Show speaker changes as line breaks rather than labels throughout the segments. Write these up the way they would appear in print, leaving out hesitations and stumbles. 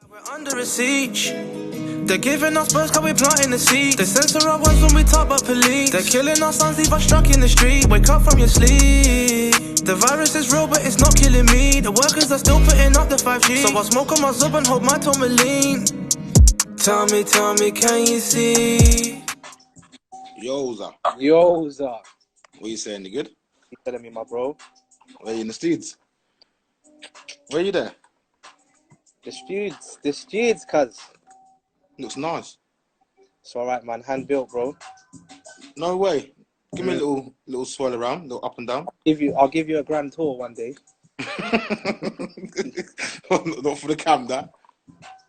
We're under a siege. They're giving us birds cause we're planting the seed. They censor our words when we talk about police. They're killing our sons, leave us struck in the street. Wake up from your sleep. The virus is real but it's not killing me. The workers are still putting up the 5G. So I smoke on my zub and hold my tourmaline. Tell me, can you see?
Yoza.
Yoza.
What you saying, you good?
You telling me, my bro?
Where you in the Steeds? Where you there?
The studs, cuz.
Looks nice.
It's alright, man. Hand built, bro.
No way. Give me a little swirl around, little up and down.
I'll give you a grand tour one day.
Not for the cam, that.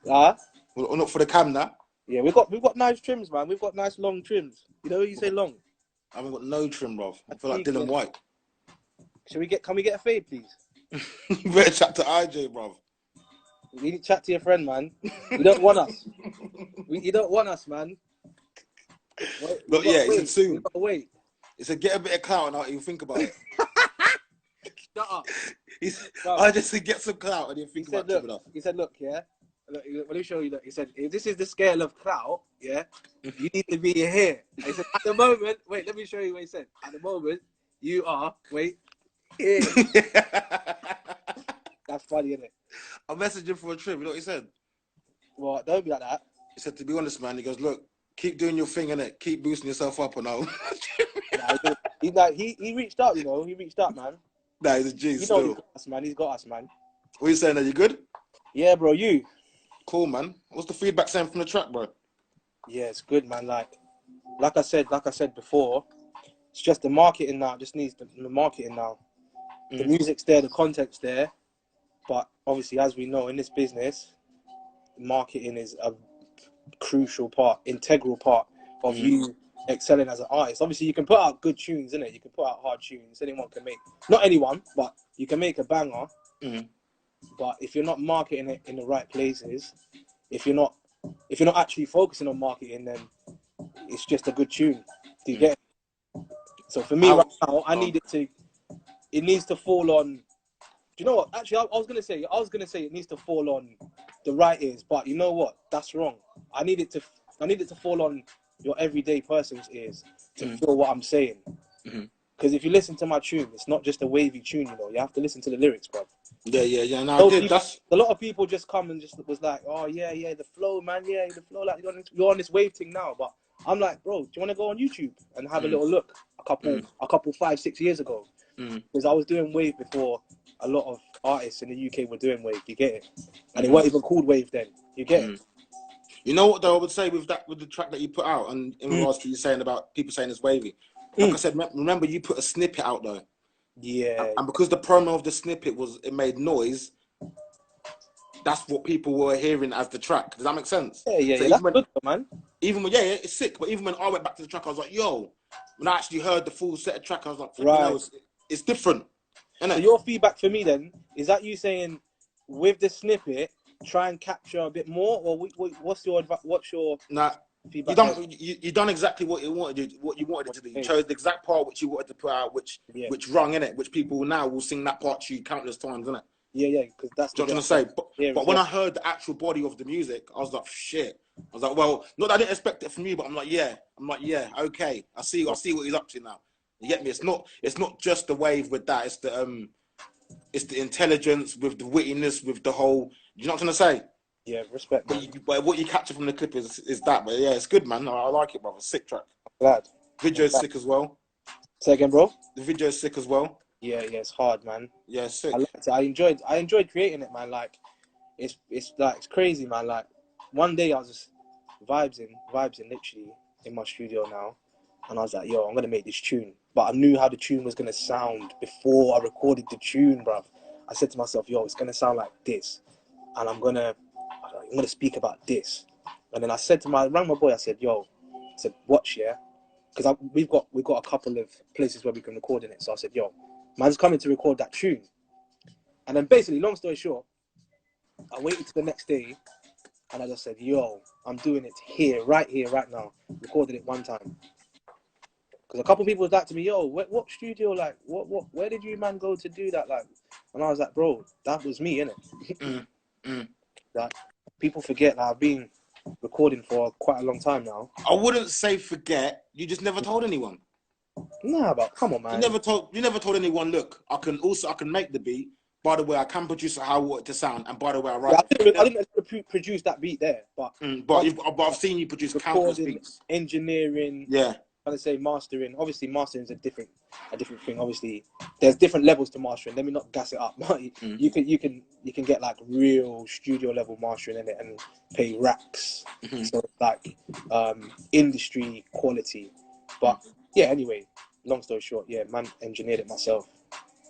Huh?
Well, not for the cam, that.
Yeah, we've got nice trims, man. We've got nice long trims. You know when you say long?
I haven't got no trim, bruv. I feel like Dylan White.
Can we get a fade, please?
You better chat to IJ, bruv.
You need to chat to your friend, man. You don't want us. You don't want us, man.
Look, yeah, it's soon.
Wait.
It's a get a bit of clout and how you think about it.
Shut up.
I just said get some clout and you think about it.
He said, look, yeah. Look, let me show you. Look, he said, if this is the scale of clout, yeah, you need to be here. He said, at the moment, wait, let me show you what he said. At the moment, you are, wait, here. That's funny, isn't it?
I messaged him for a trip. You know what he said?
Well, don't be like that.
He said, to be honest, man, he goes, look, keep doing your thing, innit? Keep boosting yourself up and all.
He reached out, you know. He reached out, man.
Nah, he's a G.
You know, he's got us, man. He's got us, man.
What are you saying? Are you good?
Yeah, bro. You?
Cool, man. What's the feedback saying from the track, bro?
Yeah, it's good, man. Like I said before, it's just the marketing now. It just needs the marketing now. The music's there, the content's there, but obviously, as we know in this business, marketing is a crucial part, integral part of you excelling as an artist. Obviously, you can put out good tunes, innit? You can put out hard tunes. Anyone can make, not anyone, but you can make a banger. But if you're not marketing it in the right places, if you're not actually focusing on marketing, then it's just a good tune. Do you get it? So for me right now, it needs to fall on. Do you know what? Actually, I was gonna say it needs to fall on the right ears, but you know what? That's wrong. I need it to fall on your everyday person's ears to feel what I'm saying. Because if you listen to my tune, it's not just a wavy tune, you know. You have to listen to the lyrics, bro.
Yeah. No, I did.
A lot of people just come and just was like, oh yeah, the flow, man, the flow. Like you're on this wave thing now, but I'm like, bro, do you want to go on YouTube and have a little look? A couple 5-6 years ago, because I was doing wave before a lot of artists in the UK were doing wave. You get it? And it wasn't even called wave then. You get it?
You know what though? I would say with the track that you put out, and in regards to you saying about people saying it's wavy. Like I said, remember you put a snippet out though.
Yeah.
And because the promo of the snippet it made noise, that's what people were hearing as the track. Does that make sense?
Yeah.
So
That's good, man.
Even when, it's sick. But even when I went back to the track, I was like, yo, when I actually heard the full set of track, I was like,
right.
It's different. Isn't it?
So your feedback for me then, is that you saying with the snippet, try and capture a bit more, or what's your feedback?
You done exactly what you wanted it to do. You chose the exact part which you wanted to put out, which rung in it, which people now will sing that part to you countless times, isn't it?
Yeah, because that's
what I'm trying to say. But when I heard the actual body of the music, I was like, shit. I was like, well, not that I didn't expect it from you, but I'm like, yeah, okay. I see what he's up to now. You get me? It's not just the wave with that. It's the intelligence with the wittiness, with the whole. You know what I'm trying to say?
Yeah, respect.
But what you capture from the clip is that. But yeah, it's good, man. I like it, brother. Sick track.
I'm glad.
Video's sick as well.
Say again, bro.
The video's sick as well.
Yeah, it's hard, man.
Yeah, it's sick.
I liked it. I enjoyed creating it, man. Like, it's crazy, man. Like, one day I was just vibes literally in my studio now, and I was like, yo, I'm gonna make this tune. But I knew how the tune was gonna sound before I recorded the tune, bruv. I said to myself, yo, it's gonna sound like this, and I'm gonna speak about this. And then I rang my boy. I said, watch, yeah, because we've got a couple of places where we can record in it. So I said, yo, man's coming to record that tune. And then basically, long story short, I waited till the next day, and I just said, yo, I'm doing it here, right now. Recorded it one time. Because a couple of people was like to me, yo, what studio, like, where did you, man, go to do that, like? And I was like, bro, that was me, innit? Like, people forget that I've been recording for quite a long time now.
I wouldn't say forget. You just never told anyone.
Nah, but come on, man.
You never told anyone. Look, I can make the beat. By the way, I can produce how I want it to sound, and by the way, I write.
I didn't produce that beat there, but
I've seen you produce countless beats.
Engineering,
yeah.
I would say mastering. Obviously, mastering is a different thing. Obviously, there's different levels to mastering. Let me not gas it up. You can get like real studio level mastering in it and pay racks. So like industry quality. But yeah, anyway, long story short, yeah, man, engineered it myself.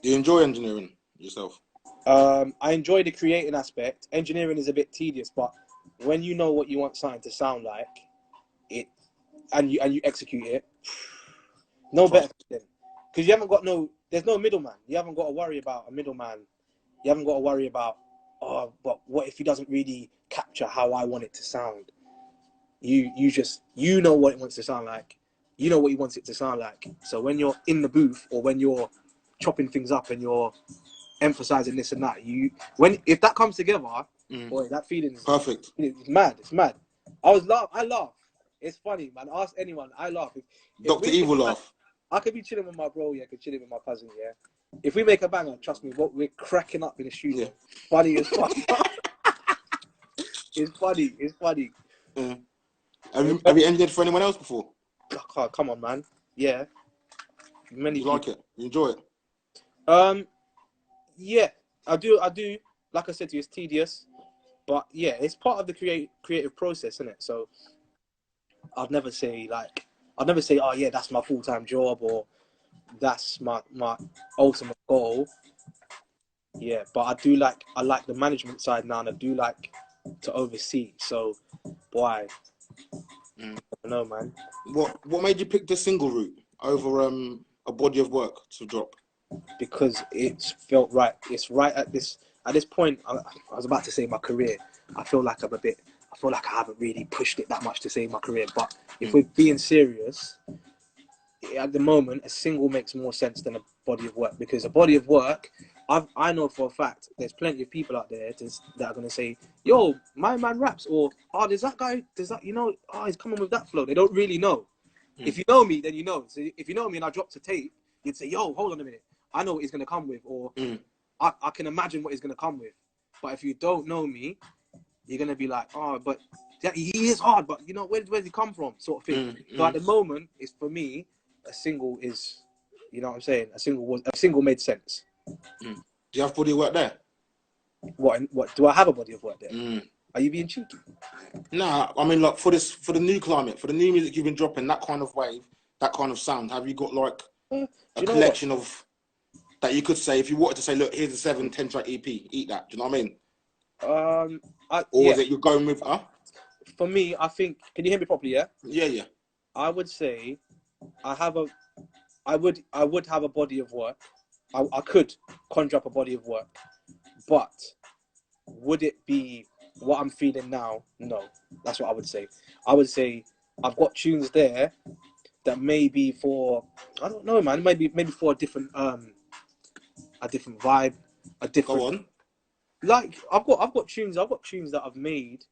Do you enjoy engineering yourself?
I enjoy the creating aspect. Engineering is a bit tedious, but when you know what you want something to sound like, it and you execute it, no better than, because you haven't got there's no middleman. You haven't got to worry about a middleman. You haven't got to worry about, oh, but what if he doesn't really capture how I want it to sound? You just know what it wants to sound like. You know what he wants it to sound like. So when you're in the booth or when you're chopping things up and you're emphasizing this and that, if that comes together, boy, that feeling is
perfect.
It's mad. It's mad. I laugh. It's funny, man. Ask anyone. I laugh. If
Dr. Evil laugh.
I could be chilling with my bro. Yeah, I could chilling with my cousin. Yeah. If we make a banger, trust me, we're cracking up in the studio. Yeah. Funny as fuck. It's funny. It's funny.
Have you engineered for anyone else before?
Oh, come on, man. Yeah.
You like it? You enjoy it?
Yeah, I do. Like I said to you, it's tedious, but yeah, it's part of the creative process, isn't it? So I'd never say, oh yeah, that's my full-time job or that's my ultimate goal. Yeah, but I like the management side now, and I do like to oversee. So, boy, I don't know, man.
What made you pick the single route over a body of work to drop?
Because it's felt right. It's right at this point. I was about to say my career. I feel like I haven't really pushed it that much to say my career. But if we're being serious, at the moment, a single makes more sense than a body of work, because a body of work, I know for a fact there's plenty of people out there that are gonna say, "Yo, my man raps," or "Oh, there's that guy. There's that oh, he's coming with that flow." They don't really know. If you know me, then you know. So if you know me and I drop to tape, you'd say, "Yo, hold on a minute. I know what he's going to come with," or I can imagine what he's going to come with. But if you don't know me, you're going to be like, "Oh, but yeah, he is hard, but where's he come from?" sort of thing. So at the moment, it's for me, a single is, you know what I'm saying? A single made sense.
Do you have body of work there?
What do I have a body of work there? Are you being cheeky?
Nah, I mean, like for the new climate, for the new music you've been dropping, that kind of wave, that kind of sound, have you got like a collection of that you could say, if you wanted to say, look, here's a 7-10 track EP, eat that. Do you know what I mean? Is it you're going with?
For me, I think. Can you hear me properly? Yeah.
Yeah.
I would say, I would have a body of work. I could conjure up a body of work, but would it be what I'm feeling now? No, that's what I would say. I would say I've got tunes there that maybe for, I don't know, man, maybe for a different vibe, a different.
Go on.
Like I've got tunes that I've made.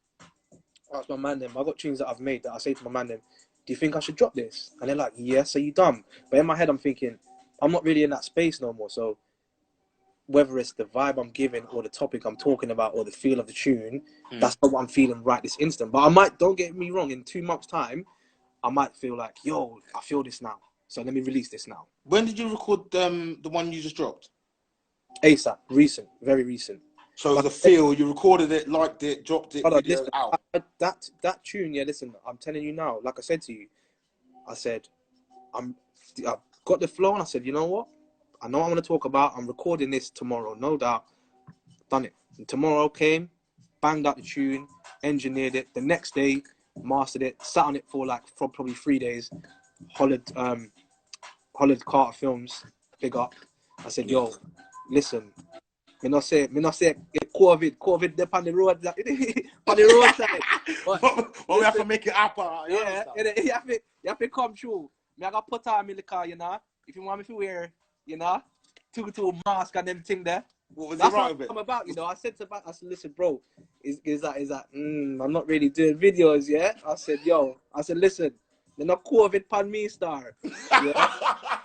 Ask my man them. I've got tunes that I've made that I say to my man them, "Do you think I should drop this?" And they're like, "Yes." Are you dumb? But in my head, I'm thinking, I'm not really in that space no more. So whether it's the vibe I'm giving or the topic I'm talking about or the feel of the tune, that's not what I'm feeling right this instant. But I might, don't get me wrong, in 2 months' time, I might feel like, yo, I feel this now. So let me release this now.
When did you record the one you just dropped?
ASAP, recent, very recent.
So like, the feel, you recorded it, liked it, dropped it, video
listen,
out.
That tune, yeah, listen, I'm telling you now, like I said to you, I said, I've got the flow, and I said, you know what? I know what I'm going to talk about. I'm recording this tomorrow, no doubt. Done it. And tomorrow came, banged out the tune, engineered it. The next day, mastered it, sat on it for probably 3 days. Hollered Carter Films, big up. I said, yo, listen, me not say COVID there on the road, on the roadside.
But we have to make it happen.
Yeah, you have to come through. Me I got put on in the car, you know. If you want me to wear, you know, two mask and them thing there.
What was
That's
he
how
right
I
with it?
come about, you know. I said, listen, bro, I'm not really doing videos, yeah. I said, listen, they're not cool with pan me, star. Yeah.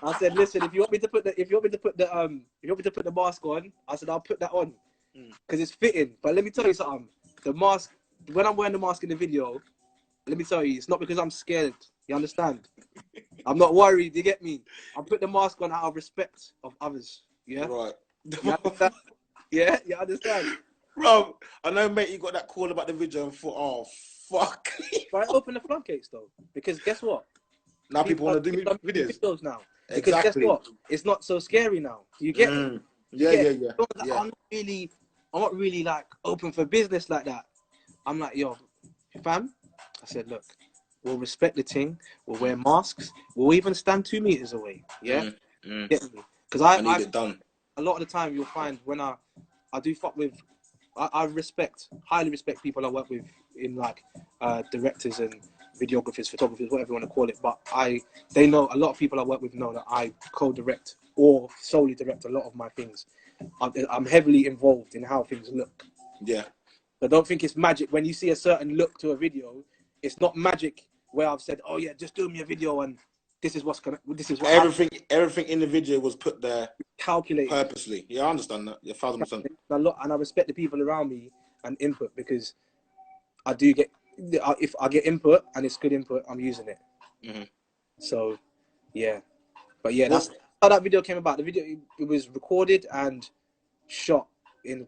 I said, listen, if you want me to put the mask on, I said I'll put that on because it's fitting. But let me tell you something. The mask, when I'm wearing the mask in the video, let me tell you, it's not because I'm scared. You understand? I'm not worried. You get me? I put the mask on out of respect of others. Yeah.
Right.
You understand? Yeah. You understand?
Bro, I know, mate, you got that call about the video and thought, oh, fuck.
But I open the floodgates though, because guess what?
Now people want to do
People are making
videos.
videos now. Because guess
Exactly.
what? It's not so scary now. You get it? You
Yeah,
get
yeah,
it?
yeah.
Like,
Yeah.
I'm not really like open for business like that. I'm like, yo, fam. I said, look, we'll respect the thing. We'll wear masks. We'll even stand 2 meters away. Yeah, get me? Because
I need it done.
a lot of the time you'll find when I do fuck with, I highly respect people I work with in like directors and videographers, photographers, whatever you want to call it. But they know, a lot of people I work with know that I co-direct or solely direct a lot of my things. I'm heavily involved in how things look.
Yeah.
I don't think it's magic when you see a certain look to a video. It's not magic where I've said, oh yeah, just do me a video and this is what
everything in the video was put there
calculated
purposely. Yeah, I understand that. Yeah, 1,000%.
and I respect the people around me and input, because I do get, if I get input and it's good input, I'm using it. So yeah, but yeah, that's how that video came about. The video, it was recorded and shot in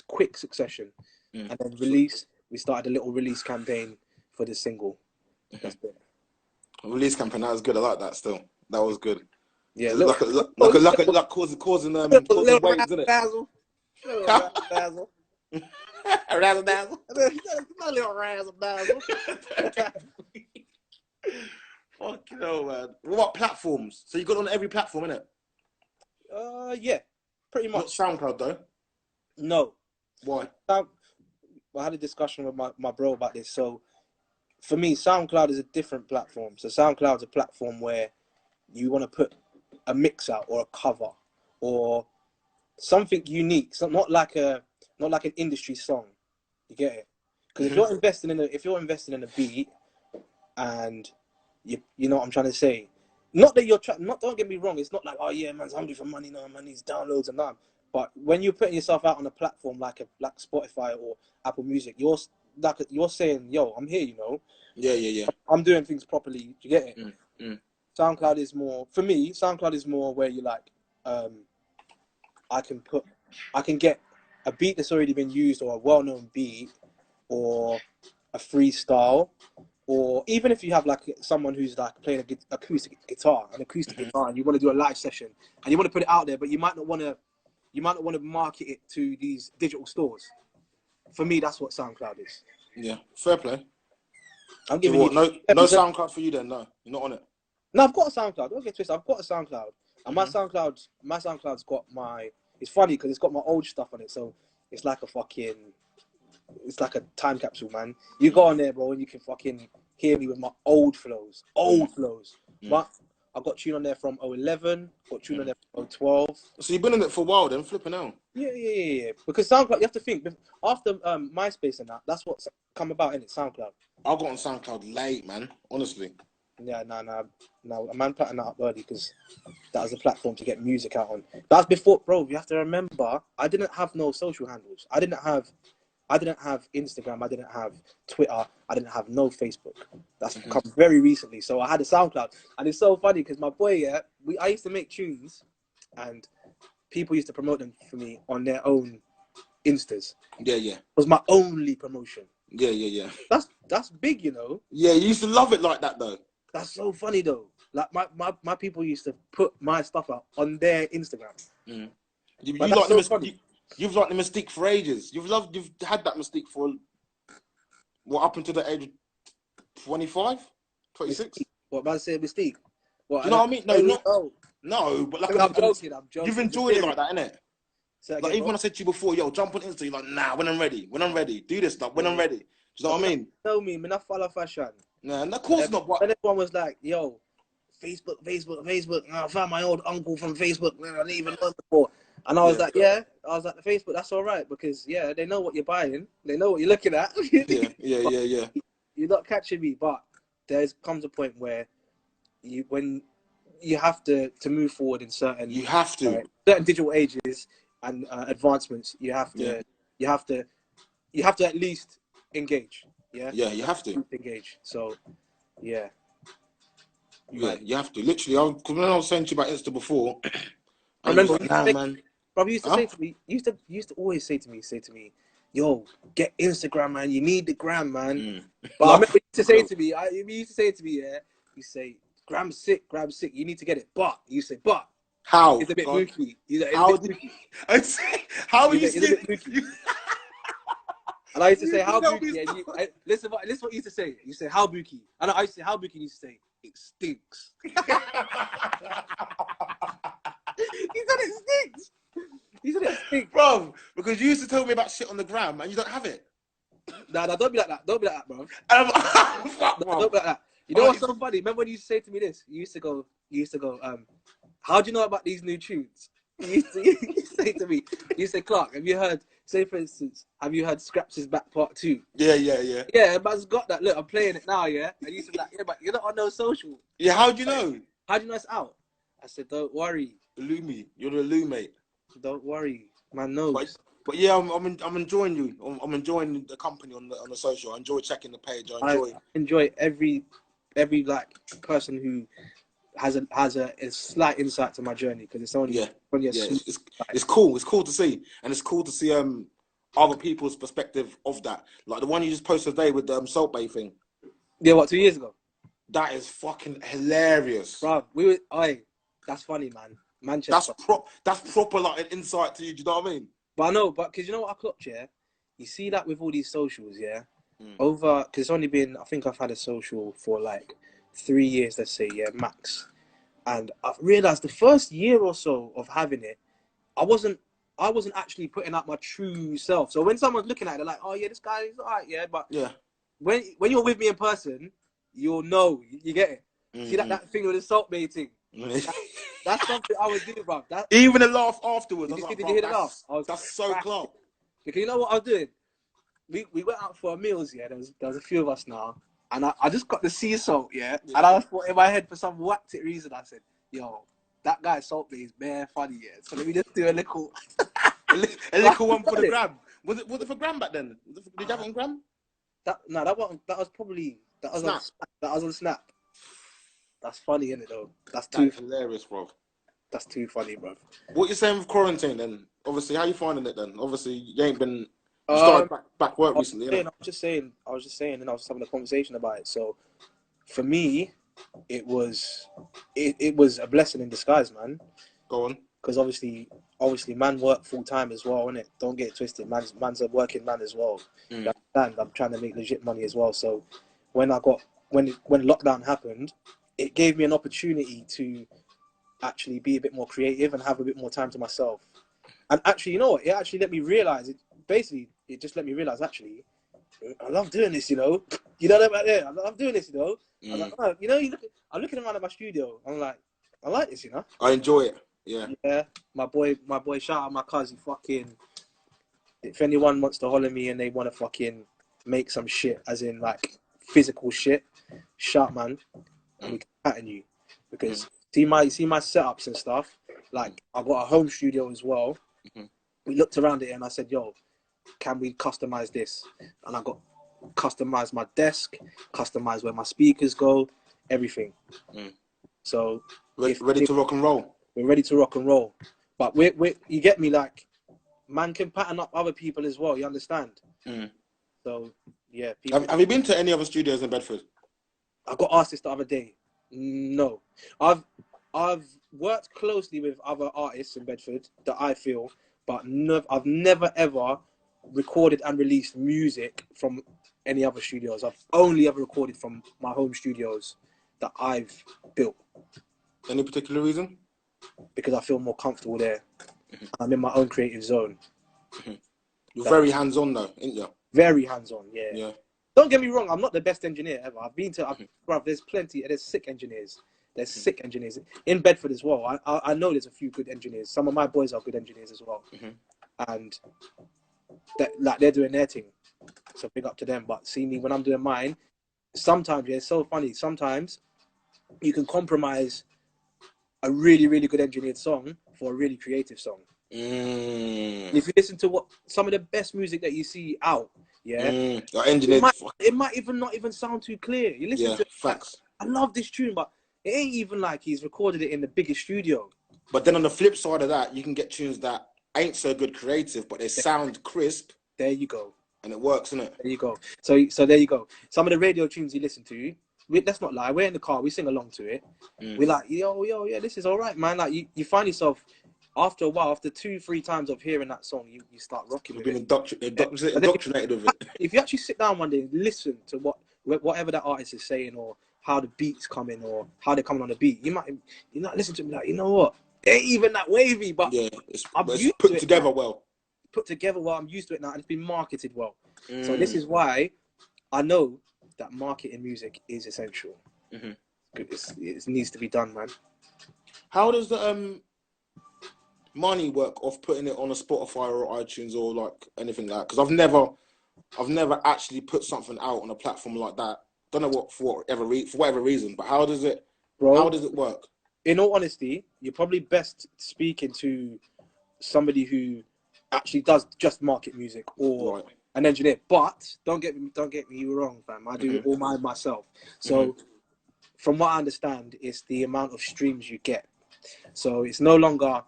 quick succession, and then released. We started a little release campaign for the single. That's it.
Release campaign, that was good. I like that still. That was good.
Yeah,
like causing waves, isn't it?
Dazzle. Razzle dazzle.
Razzle dazzle.
A little razzle dazzle.
Fucking hell, man. What platforms? So you got on every platform, innit?
Yeah, pretty much.
Not SoundCloud though.
No.
Why?
I had a discussion with my bro about this. So for me, SoundCloud is a different platform. So SoundCloud's a platform where you want to put a mix out or a cover or something unique. So not like an industry song. You get it? Because if you're investing in a beat, and you know what I'm trying to say. Not that don't get me wrong. It's not like, oh yeah, man's hungry for money. No, man needs downloads and that. But when you're putting yourself out on a platform like Spotify or Apple Music, you're saying, yo, I'm here, you know.
Yeah.
I'm doing things properly. Do you get it? SoundCloud is more, for me, SoundCloud is more where you like, I can get a beat that's already been used, or a well-known beat, or a freestyle, or even if you have like someone who's like playing an acoustic guitar, and you want to do a live session and you want to put it out there, but you might not want to market it to these digital stores. For me, that's what SoundCloud is.
Yeah, fair play.
I'm giving
you no SoundCloud for you then. No, you're not on it.
No, I've got a SoundCloud. Don't get twisted. I've got a SoundCloud, and my SoundCloud's got my. It's funny because it's got my old stuff on it, so it's like a time capsule, man. You go on there, bro, and you can fucking hear me with my old flows. But I've got tune on there from 2011, got tune on there from 2012.
So you've been in it for a while then, flipping out.
Yeah. Because SoundCloud, you have to think, after MySpace and that's what's come about in it, SoundCloud.
I got on SoundCloud late, man, honestly.
Yeah, no, a man putting that up early because that was a platform to get music out on. That's before, bro, you have to remember, I didn't have no social handles. I didn't have Instagram. I didn't have Twitter. I didn't have no Facebook. That's come very recently. So I had a SoundCloud, and it's so funny because my boy, I used to make tunes, and people used to promote them for me on their own Instas.
Yeah.
It was my only promotion.
Yeah.
That's big, you know.
Yeah, you used to love it like that though.
That's so funny though. Like my people used to put my stuff out on their Instagram.
You've liked the mystique for ages. You've had that mystique for up until the age of 25, 26.
What about to say mystique? What,
do you know what I mean? No, but like
I'm joking.
You've enjoyed it like that, innit?
So
like even when I said to you before, yo, jump on Insta, you're like, nah, when I'm ready, do this stuff when I'm ready. Do you know what I mean?
Tell me, man, I follow fashion.
Nah, of course not. But
and everyone was like, yo, Facebook. I found my old uncle from Facebook. Man, I didn't even know him before. And I was like, yeah. I was like, the Facebook, that's all right because they know what you're buying, they know what you're looking at.
Yeah.
You're not catching me, but there comes a point where when you have to move forward in certain certain digital ages and advancements, you have to at least engage. Yeah,
you have to
engage. So yeah,
you have to. Literally, because when I was saying to you about Insta before,
I remember
man.
Rob used to say to me, used to always say to me, yo, get Instagram, man. You need the gram, man. But I remember you used to say to me, yeah, you say, gram's sick. You need to get it. But you say, but
how?
It's a bit mooky.
How would you say
it? Mooky. And I used to say, how booky? And listen what you used to say. You say, how booky? And I used to say, how booky? And you used to say, it stinks. He said it stinks. He said it stinks.
Bro, because you used to tell me about shit on the gram and you don't have it.
Nah, don't be like that. Don't be like that, bro. Don't be like that. You know what's so funny? Remember when you used to say to me this? You used to go, how do you know about these new tunes? You used to say to me, you say, Clark, have you heard, say for instance, have you heard Scraps' Back Part 2?
Yeah.
Yeah, man's got that. Look, I'm playing it now, yeah? And you said like, yeah, but you're not on no social.
Yeah, how do you know?
How do you know it's out? I said, don't worry.
Lumi, you're the Lou, mate.
Don't worry, man knows.
But yeah, I'm enjoying you. I'm enjoying the company on the social. I enjoy checking the page. I
enjoy every like person who has a slight insight to my journey because it's only
it's cool. It's cool to see, and it's cool to see other people's perspective of that. Like the one you just posted today with the Salt Bay thing.
Yeah, what, 2 years ago?
That is fucking hilarious,
bro. That's funny, man. Manchester.
That's proper like an insight to you. Do you know what I mean?
But I know, because you know what I clocked, yeah? You see that with all these socials, yeah? Because it's only been, I think I've had a social for like 3 years, let's say, yeah, max. And I've realised the first year or so of having it, I wasn't actually putting out my true self. So when someone's looking at it, they're like, oh yeah, this guy is alright, yeah. But when you're with me in person, you'll know, you get it. See that thing with the salt baiting? That's something I was doing, bro.
Even the laugh afterwards.
Did you hear the laugh?
That's so Clark.
Because you know what I was doing? We went out for meals, yeah. There was a few of us now, and I just got the sea salt, yeah. And I thought in my head for some whacked it reason, I said, "Yo, that guy's salt bay is bare funny, yeah. So let me just do a little,
a little one for the gram. Was it for gram back then? Did you have it on gram?
That was on Snap. That's funny, isn't it, though? That's
hilarious, bro.
That's too funny, bro.
What you saying with quarantine, then? Obviously, how you finding it, then? Obviously, you ain't been... You started back work recently, innit?
I was just saying, and I was having a conversation about it. So, for me, it was a blessing in disguise, man.
Go on.
Because obviously, man work full-time as well, innit? Don't get it twisted. Man's a working man as well. You understand? I'm trying to make legit money as well. So, when lockdown happened, it gave me an opportunity to actually be a bit more creative and have a bit more time to myself. And actually, you know what? It actually let me realize it just let me realize, actually, I love doing this, you know? You know that right there? I love doing this, you know? I was like, oh, you know, I'm looking around at my studio. I'm like, I like this, you know?
I enjoy it. Yeah.
Yeah. My boy, shout out my cousin, fucking, if anyone wants to holler me and they want to fucking make some shit, as in like physical shit, shout, man. And we can pattern you. Because see my setups and stuff, like I've got a home studio as well. We looked around it and I said, yo, can we customize this? And I got customized my desk, customized where my speakers go, everything. So
ready to rock and roll.
We're ready to rock and roll. But we you get me, like, man can pattern up other people as well, you understand? So yeah.
Have you been to any other studios in Bedford?
I got asked this the other day. No. I've worked closely with other artists in Bedford that I feel, but I've never ever recorded and released music from any other studios. I've only ever recorded from my home studios that I've built.
Any particular reason?
Because I feel more comfortable there. I'm in my own creative zone.
You're very hands-on though, ain't you?
Very hands-on, yeah. Don't get me wrong, I'm not the best engineer ever. There's sick engineers. There's sick engineers in Bedford as well. I know there's a few good engineers. Some of my boys are good engineers as well, and they're doing their thing. So big up to them. But see me when I'm doing mine. Sometimes it's so funny. Sometimes you can compromise a really, really good engineered song for a really creative song. If you listen to what some of the best music that you see out,
engineered,
it might even not even sound too clear. You listen to
facts.
Like, I love this tune, but it ain't even like he's recorded it in the biggest studio.
But then on the flip side of that, you can get tunes that ain't so good creative, but they sound crisp.
There you go.
And it works, isn't it?
There you go. So there you go. Some of the radio tunes you listen to, let's not lie, we're in the car, we sing along to it. We're like, yo, yeah, this is all right, man. Like you find yourself after a while, after 2-3 times of hearing that song, you start rocking with it. You've been
indoctrinated with it.
If you actually sit down one day and listen to whatever that artist is saying, or how the beat's coming, or how they're coming on the beat, you might listen to me like, you know what? It ain't even that wavy, but
it's put together well.
Put together well. I'm used to it now, and it's been marketed well. So this is why I know that marketing music is essential. It needs to be done, man.
How does the money work off putting it on a Spotify or iTunes or like anything like that? Because I've never actually put something out on a platform like that. Don't know what for whatever reason, but how does it work?
In all honesty, you're probably best speaking to somebody who actually does just market music or an engineer. But don't get me wrong, fam. I do all mine myself. So from what I understand, it's the amount of streams you get. So it's no longer,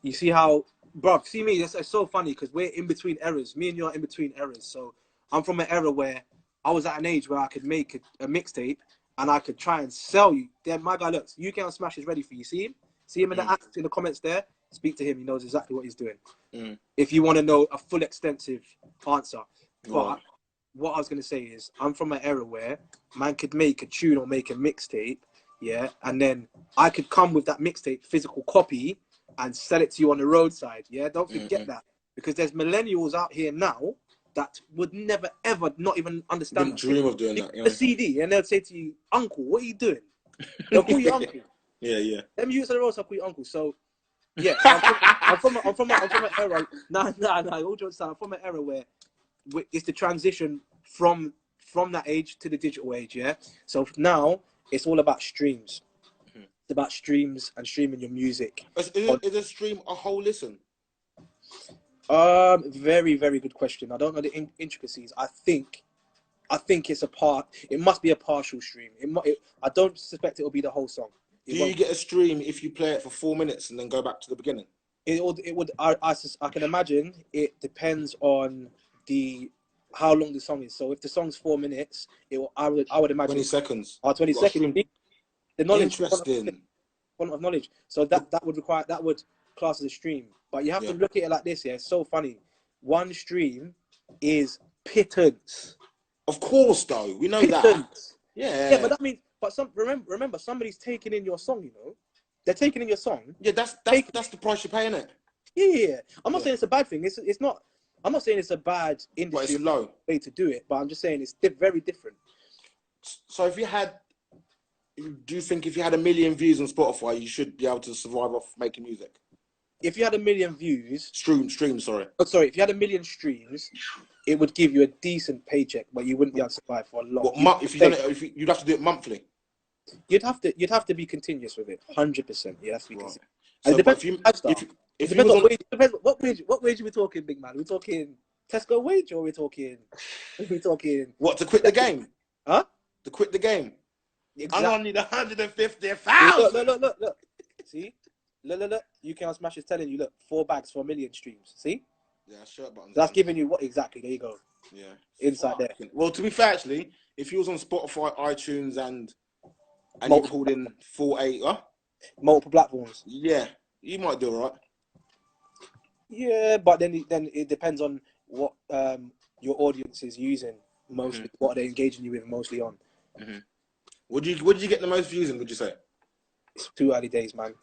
you see how, bruv, see me, it's so funny because we're in between eras. Me and you are in between eras. So I'm from an era where I was at an age where I could make a mixtape and I could try and sell you. Then my guy, look, UK on Smash is ready for you. See him? See him in the comments there? Speak to him. He knows exactly what he's doing. If you want to know a full extensive answer. But what I was going to say is I'm from an era where man could make a tune or make a mixtape, and then I could come with that mixtape physical copy and sell it to you on the roadside, Don't forget that. Because there's millennials out here now that would never, ever not even understand
that. Dream of doing that.
A CD, and they'll say to you, uncle, what are you doing? They'll call you uncle.
Yeah.
Let me use the roadside, call you uncle. So, so I'm from an era. All jokes aside, I'm from an era where it's the transition from that age to the digital age, So now it's all about streams. It's about streams and streaming your music.
Is a stream a whole listen?
Very, very good question. I don't know the intricacies. I think it's a part. It must be a partial stream. I don't suspect it will be the whole song.
Do you get a stream if you play it for 4 minutes and then go back to the beginning?
It would. I can imagine. It depends on how long the song is. So if the song's 4 minutes, I would imagine
20 seconds.
20 seconds. The knowledge.
Interesting.
Of knowledge. So that would class as a stream. But you have to look at it like this. It's so funny. One stream is pittance.
Of course, though we know
pittance.
That. Yeah,
but that means. But remember, somebody's taking in your song. They're taking in your song.
Yeah, that's the price you're paying it.
Yeah. I'm not saying it's a bad thing. It's not. I'm not saying it's a bad industry way to do it, but I'm just saying it's very different.
So do you think if you had 1 million views on Spotify, you should be able to survive off making music?
If you had 1 million views...
Streams, sorry.
Oh, sorry. If you had 1 million streams, it would give you a decent paycheck, but you wouldn't be able to survive for a long time.
You'd have to do it monthly?
You'd have to be continuous with it. 100%. You have to be continuous.
So
it depends what wage are we talking, big man? Are we talking Tesco wage or are we talking...
What, to quit the game?
Huh?
To quit the game?
Exactly.
I'm gonna need 150,000.
Look. See? Look. UK on Smash is telling you, look, 4 bags for 1 million streams. See?
Yeah, shirt buttons.
That's giving you what exactly? There you go.
Yeah.
Inside there.
Well, to be fair, actually, if you was on Spotify, iTunes, and you pulled in 4-8,
multiple platforms.
Yeah, you might do all right.
Yeah, but then it depends on what your audience is using mostly. What they're engaging you with mostly on.
Would you get the most views in? Would you say?
It's too early days, man.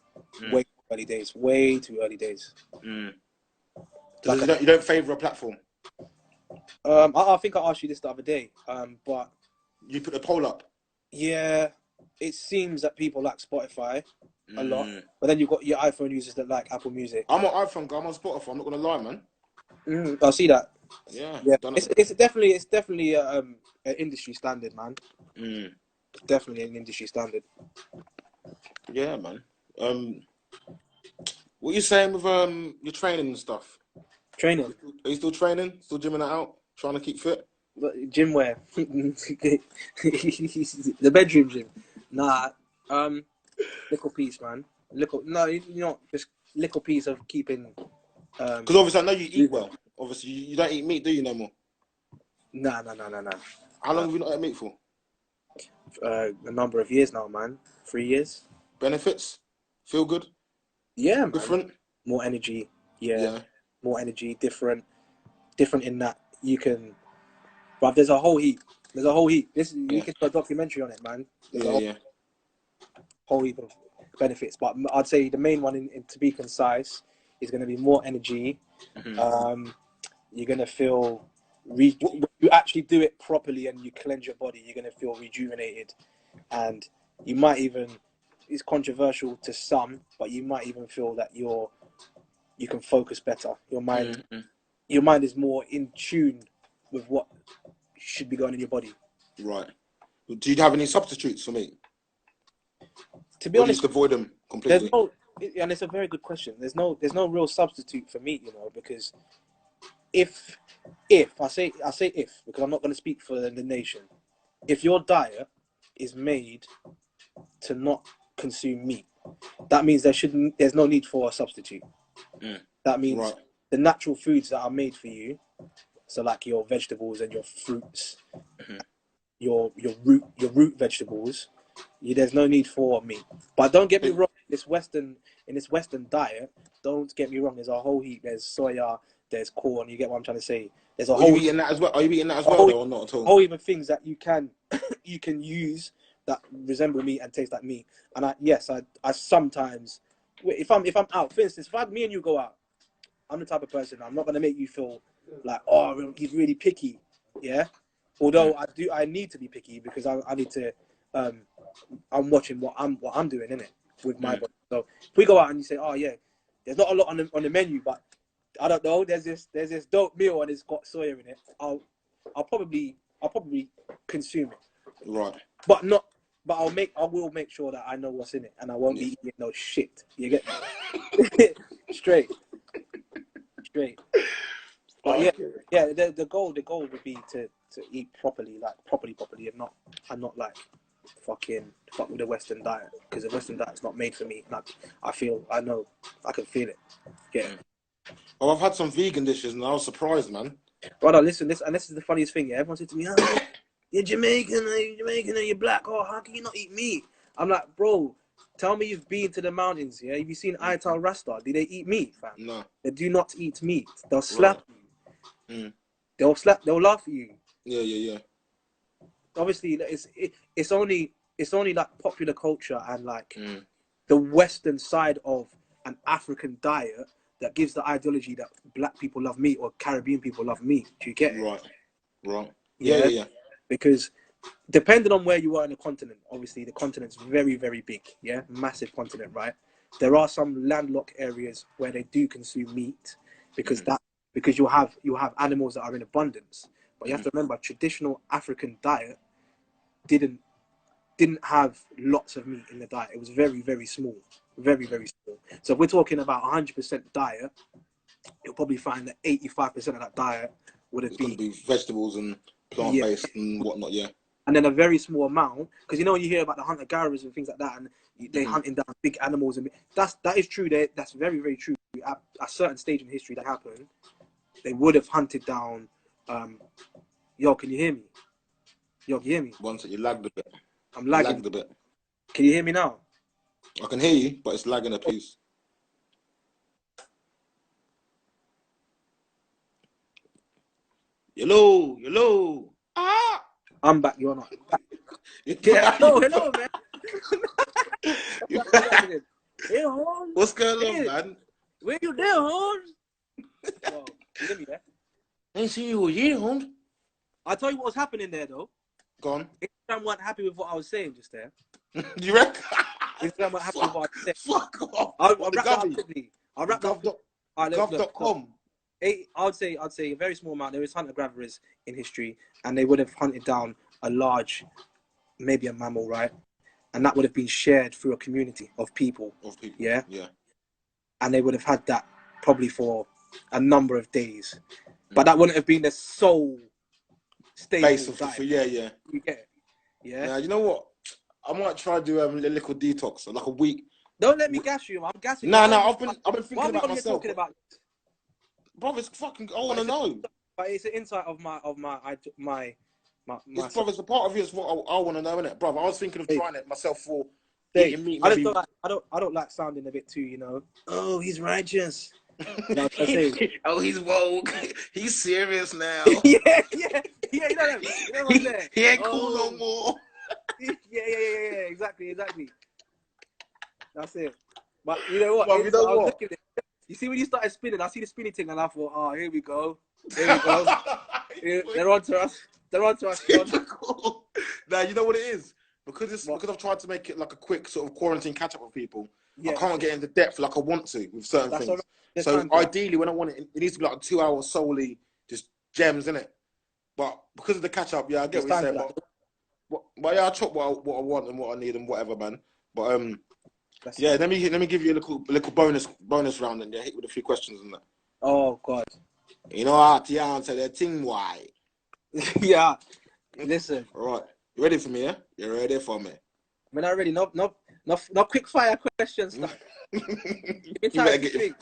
Way too early days. Way too early days.
You don't favour a platform?
I think I asked you this the other day. But
you put a poll up.
Yeah, it seems that people like Spotify a lot,
Mm.
but then you've got your iPhone users that like Apple Music.
I'm an iPhone guy. I'm on Spotify. I'm not gonna lie, man.
I see that.
Yeah,
Yeah,
done
it's
it.
definitely an industry standard, man.
Mm.
Definitely an industry standard.
Yeah, man. What you saying with your training and stuff?
Training,
Are you still training? Still gymming that out? Trying to keep fit?
gym wear, the bedroom gym. Nah, little piece, man. Little, no, you know, just little piece of keeping.
Because obviously I know you eat
moving.
well. Obviously you don't eat meat, do you, no more?
Nah.
How long have you not had meat for?
A number of years now, man. 3 years.
Benefits? Feel good?
Yeah, man.
Different?
More energy. Yeah,
Yeah.
more energy. Different in that you can. But there's a whole heap. There's a whole heap. You
Yeah.
can do a documentary on it, man. There's a
Yeah.
whole heap of benefits. But I'd say the main one, to be concise, is going to be more energy.
Mm-hmm.
You're going to feel. When you actually do it properly and you cleanse your body, you're going to feel rejuvenated. And you might even. It's controversial to some, but you might even feel that you can focus better. Your mind is more in tune with what should be going in your body.
Right. Do you have any substitutes for meat?
To be
Or do you
honest,
just avoid them
there's
completely?
no, and it's a very good question. There's no real substitute for meat, because if I say if, because I'm not going to speak for the nation. If your diet is made to not consume meat, that means there's no need for a substitute. That means
Right.
the natural foods that are made for you, so like your vegetables and your fruits, your root vegetables, there's no need for meat. But don't get me wrong, in this Western diet, don't get me wrong, there's a whole heap. There's soya, there's corn. You get what I'm trying to say? There's a
Are you
whole
eating that as well? Are you eating that as
a
well,
whole,
though, or not at all?
whole heap of things that you can you can use that resemble meat and taste like meat. And I sometimes, if I'm out, for instance, me and you go out, I'm the type of person, I'm not gonna make you feel like, oh, he's really picky, yeah. Although I need to be picky because I need to, I'm watching what I'm doing in it with my body. So if we go out and you say, oh yeah, there's not a lot on the menu, but I don't know, there's this dope meal and it's got soya in it, I'll probably consume it,
Right.
but not. But I will make sure that I know what's in it, and I won't be eating no shit. You get me? Straight. But yeah. The goal would be to eat properly, like properly, and not like fuck with the Western diet, because the Western diet's not made for me. Like I can feel it. Yeah.
Well, I've had some vegan dishes and I was surprised, man.
Brother, listen, this is the funniest thing. Yeah, everyone said to me, oh, "You're Jamaican, and you're black. Oh, how can you not eat meat?" I'm like, bro, tell me you've been to the mountains. Yeah, have you seen Ital Rasta? Do they eat meat, fam?
No.
They do not eat meat. They'll slap
you.
They'll laugh at you.
Yeah.
Obviously, it's only like popular culture and like the Western side of an African diet that gives the ideology that black people love meat or Caribbean people love meat. Do you get it?
Right. Yeah.
Because depending on where you are in the continent, obviously the continent's very, very big. Yeah, massive continent, right? There are some landlocked areas where they do consume meat because you have animals that are in abundance. But you have to remember, traditional African diet didn't have lots of meat in the diet. It was very, very small. Very, very small. So if we're talking about 100% diet, you'll probably find that 85% of that diet would have
It's going
been
to be vegetables and plant-based and whatnot, yeah.
And then a very small amount, because when you hear about the hunter-gatherers and things like that, and they hunting down big animals, and that is true. That's very, very true. At a certain stage in history that happened, they would have hunted down. Yo, can you hear me? Yo, can you hear me?
Once you lagged a bit.
I'm lagging.
Lagged a bit.
Can you hear me now?
I can hear you, but it's lagging a piece. Hello. Ah!
I'm back. You're not. Yeah, hello, man. Hey, Holmes.
What's going on, man?
Where you there, Holmes? Yo, you hear me there?
I ain't seen you all year, Holmes.
I'll tell you what was happening there, though.
Gone.
Instagram weren't happy with what I was saying just there.
You reckon?
Instagram might have you what I said.
Fuck off.
I'll
What, the
wrap that up
Govy?
quickly. I'll wrap that up. Alright, look.
Gov.com.
I'd say a very small amount. There is hunter-gatherers in history, and they would have hunted down a large, maybe a mammal, right? And that would have been shared through a community of people. Yeah?
Yeah.
And they would have had that probably for a number of days. But that wouldn't have been the sole staple
Base of
diet.
yeah.
You get it? Yeah?
Now, you know what? I might try to do a little detox, like a week.
Don't let me gas you. I'm gassing you.
No, I've been thinking
Why are we
about
on here
myself.
talking about this?
Bro, it's fucking. I want to know.
But it's an insight of my.
It's, bro, it's a part of you. It's what I want to know, innit, bro? I was thinking of trying it myself for eating meat.
I don't like sounding a bit too, you know. Oh, he's righteous. No,
oh, he's woke. He's serious now.
yeah. You know what I'm saying?
He ain't cool no more.
yeah. Exactly. That's it. But you know what?
Well, you know what?
You see when you started spinning, I see the spinning thing, and I thought, oh, here we go. They're onto us.
Now, you know what it is? Because I've tried to make it like a quick sort of quarantine catch up with people. Yeah, I can't get into depth like I want to with certain things. So ideally, when I want it, it needs to be like a 2 hour solely just gems, innit? But because of the catch up, yeah, I get what you're saying. But yeah, I chop what I want and what I need and whatever, man. But yeah, let me give you a little bonus round and hit with a few questions on that.
Oh God.
You know how to answer the thing why?
Yeah. Listen.
All right. You ready for me, yeah? You ready for me?
Man, I already no quick fire questions.
you better get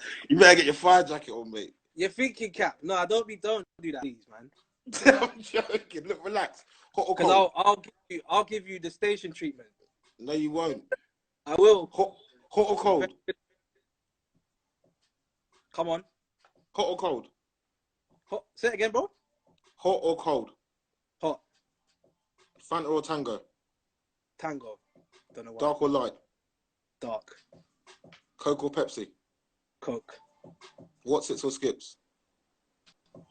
your fire jacket on, mate.
Your thinking cap. No, don't do that, please, man.
I'm joking. Look, relax. Hot or cold?
Because I'll give you the station treatment.
No, you won't.
I will.
Hot or cold?
Come on.
Hot or cold?
Hot. Say it again, bro.
Hot or cold?
Hot.
Fanta or Tango?
Tango. Don't know why.
Dark or light?
Dark.
Coke or Pepsi?
Coke.
What's it or Skips?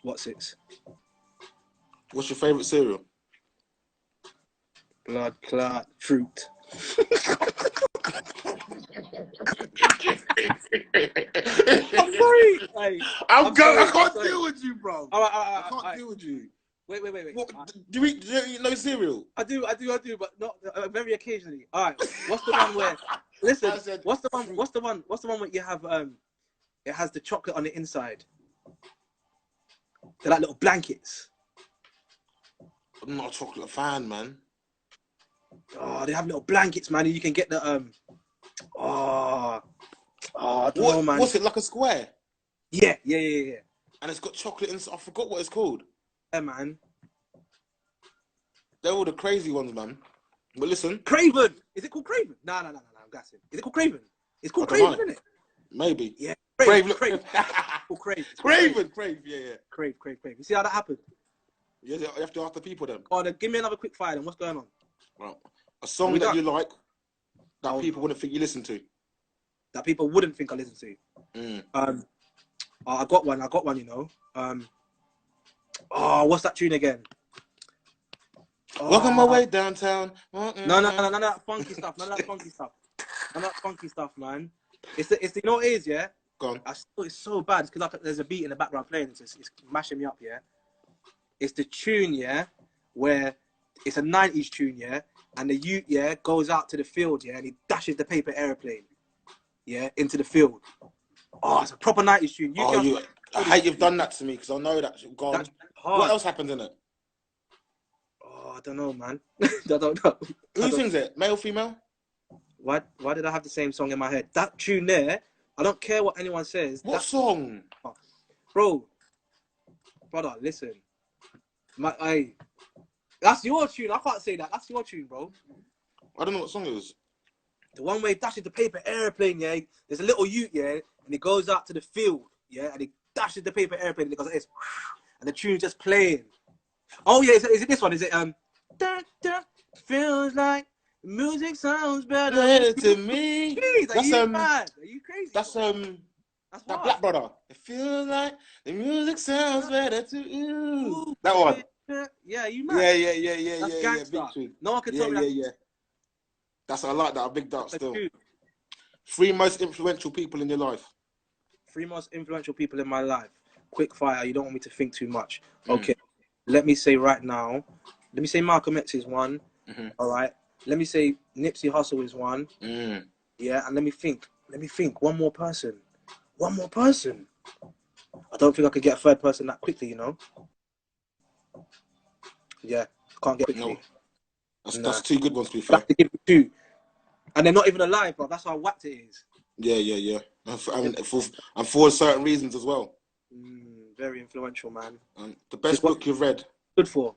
What's it?
What's your favourite cereal?
Blood clot fruit. I'm sorry. Hey,
I can't deal with you, bro.
I
can't deal with you.
Wait.
What, do you eat no cereal?
I do, but not very occasionally. All right. What's the one where? Listen. What's the one where you have it has the chocolate on the inside? They're like little blankets.
I'm not a chocolate fan, man.
Oh, they have little blankets, man. And you can get the I don't know, man.
What's it, like a square?
Yeah.
And it's got chocolate inside. I forgot what it's called.
Yeah, man.
They're all the crazy ones, man. But listen.
Craven. Is it called Craven? No. I'm guessing. Is it called Craven? It's called Craven, isn't it?
Maybe.
Yeah.
Crave.
Crave.
Crave. Yeah.
Crave. You see how that happened?
Yeah, you have to ask the people then.
Oh, then give me another quick fire then. What's going on?
Well, a song that you like that people wouldn't think you listen to.
That people wouldn't think I listen to. I got one, you know. What's that tune again?
Walking my way downtown.
No, that funky stuff. None of that funky stuff, man. It's you know what it is, yeah?
Go on.
It's so bad. It's because there's a beat in the background playing. It's mashing me up, yeah? It's the tune, yeah, where it's a 90s tune, yeah, and the youth, yeah, goes out to the field, yeah, and he dashes the paper airplane, yeah, into the field. Oh, it's a proper 90s tune.
I hate you've done that to me because I know that's gone. What else happened in it?
Oh, I don't know, man. I don't know.
Who sings it? Male, female?
Why did I have the same song in my head? That tune there, I don't care what anyone says.
What song?
Brother, listen. That's your tune. I can't say that. That's your tune, bro.
I don't know what song it is.
The one where he dashes the paper airplane, yeah. There's a little youth, yeah, and he goes out to the field, yeah, and he dashes the paper airplane, and it goes like this, and the tune's just playing. Oh yeah, is it this one? Is it feels like music sounds better
to me?
Jeez, are you mad? Are you crazy?
That's that Black Brother. It feels like the music sounds better to you.
Ooh,
that one.
Yeah, you mad?
Yeah.
That's gangsta. No one can tell me that.
Yeah. That's I like that. I big that still.
Two.
3 most influential people in your life.
3 most influential people in my life. Quick fire. You don't want me to think too much.
Mm.
Okay. Let me say right now. Let me say Malcolm X is one.
Mm-hmm.
All right. Let me say Nipsey Hussle is one.
Mm.
Yeah. And let me think. One more person. I don't think I could get a third person that quickly, you know? Yeah. Can't get quickly.
No. That's 2 good ones, to be
I
fair.
have to give you 2. And they're not even alive, bro. That's how whacked it is.
Yeah. And for certain reasons as well.
Very influential, man.
The best book you've read.
Good for.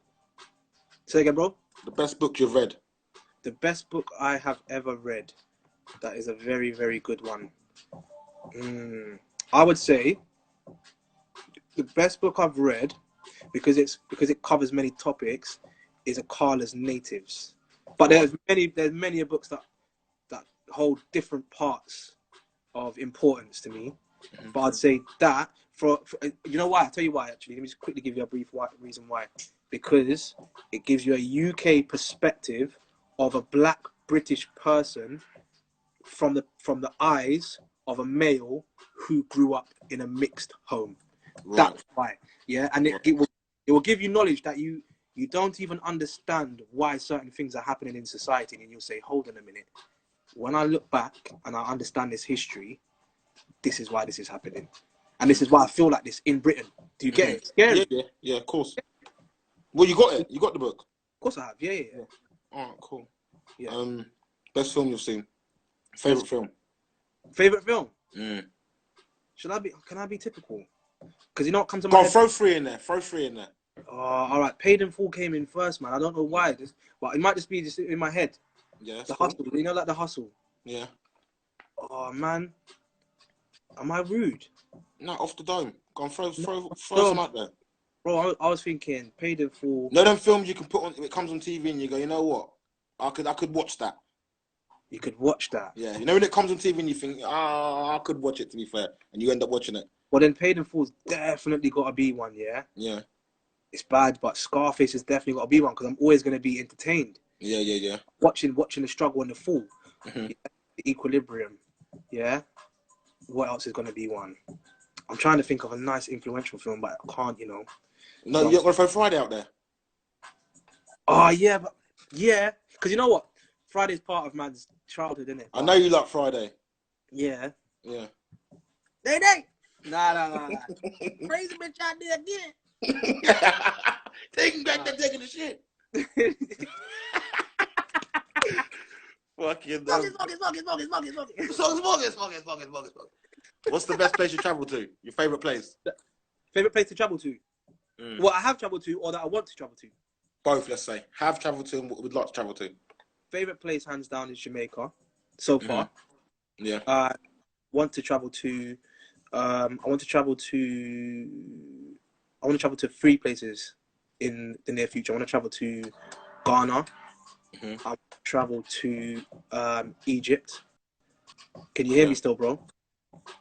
Say again, bro.
The best book you've read.
The best book I have ever read. That is a very, very good one. I would say the best book I've read, because it covers many topics, is Akala's Natives. But there's many books that hold different parts of importance to me. Mm-hmm. But I'd say that for you know why? I'll tell you why. Actually, let me just quickly give you a brief reason why. Because it gives you a UK perspective of a black British person from the eyes of a male who grew up in a mixed home. Right. That's why. Yeah, and it will give you knowledge that you don't even understand why certain things are happening in society, and you'll say, hold on a minute. When I look back and I understand this history, this is why this is happening. And this is why I feel like this in Britain. Do you get it? It's scary.
Yeah, of course. Well, you got it. You got the book.
Of course I have. Yeah.
All right, cool.
Yeah.
Best film you've seen? Favorite film?
Favorite film? Can I be typical? Because you know what comes to my head?
Throw 3 in there.
All right. Paid in Full came in first, man. I don't know why. But it might just be in my head.
Yeah.
The Hustle. You know, like The Hustle.
Yeah.
Oh man. Am I rude?
No, off the dome. Go on, throw some out there.
Bro, I was thinking Paid in Full.
No, them films you can put on. It comes on TV and you go, you know what? I could watch that.
You could watch that.
Yeah, you know when it comes on TV and you think, I could watch it. To be fair, and you end up watching it.
Well, then Paid in Full's definitely got to be one. Yeah.
Yeah.
It's bad, but Scarface has definitely got to be one because I'm always going to be entertained.
Yeah.
Watching the struggle and the fall,
mm-hmm.
The equilibrium. Yeah. What else is going to be one? I'm trying to think of a nice influential film, but I can't. You know.
No, you're going to throw Friday out there.
Oh yeah, because you know what? Friday's part of man's childhood, isn't it?
I know you like Friday.
Yeah.
Yeah.
Nay. Nah. Crazy bitch out there again.
Taking the shit. Fucking smoking. What's the best place you travel to? Your favorite place?
Favorite place to travel to? What I have traveled to, or that I want to travel to?
Both, let's say. Have traveled to and what we'd like to travel to. Favorite
place, hands down, is Jamaica. So far.
Yeah.
I want to travel to 3 places in the near future. I want to travel to Ghana. I want to travel to Egypt. Can you hear me still, bro?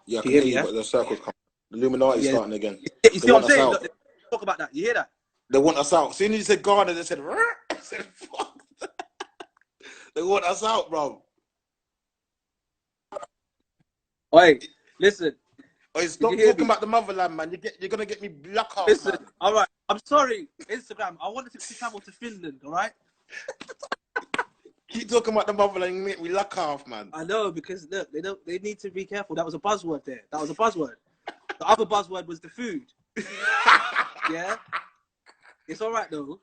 Yeah, I can hear you, but the circles come. The Illuminati's starting again.
You see what I'm saying? Look, talk about that. You hear that?
They want us out. As soon as you said Ghana, they said, I said, fuck. They want us out, bro.
Oi, listen.
Oi, stop talking about the motherland, man. You're going to get me black out,
Listen,
man.
all right. I'm sorry, Instagram. I wanted to travel to Finland, all right?
Keep talking about the motherland and make me luck off, man.
I know, because look, they need to be careful. That was a buzzword there. That was a buzzword. The other buzzword was the food. Yeah? It's all right, though.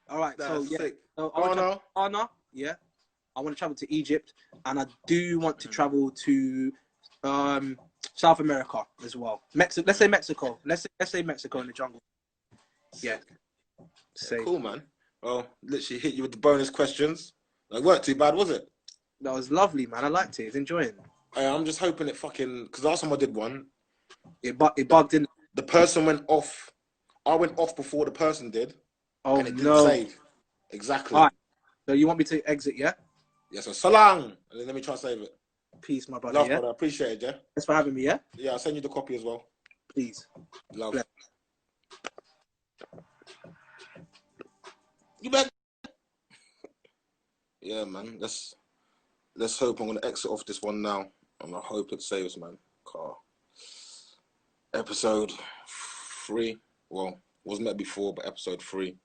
All right,
That's
so, yeah.
sick.
So, Ghana, yeah. I want to travel to Egypt, and I do want to travel to South America as well. Let's say Mexico. Let's say Mexico in the jungle. Yeah.
Cool, man. Well, literally hit you with the bonus questions. It weren't too bad, was it?
That was lovely, man. I liked it. It's enjoying.
I'm just hoping it because last time I did one,
it bugged in.
The person went off. I went off before the person did.
Oh,
and it didn't save. Exactly.
All right. So you want me to exit, yeah?
Yeah, so long. And then let me try to save it.
Peace, my brother.
Love, brother. I appreciate it, yeah?
Thanks for having me, yeah?
Yeah, I'll send you the copy as well.
Please.
Love.
Bless.
You bet. Yeah. yeah, man. Let's hope. I'm gonna exit off this one now, and I hope it saves, man. Car. Episode 3. Well, it was meant to be 4, but episode 3.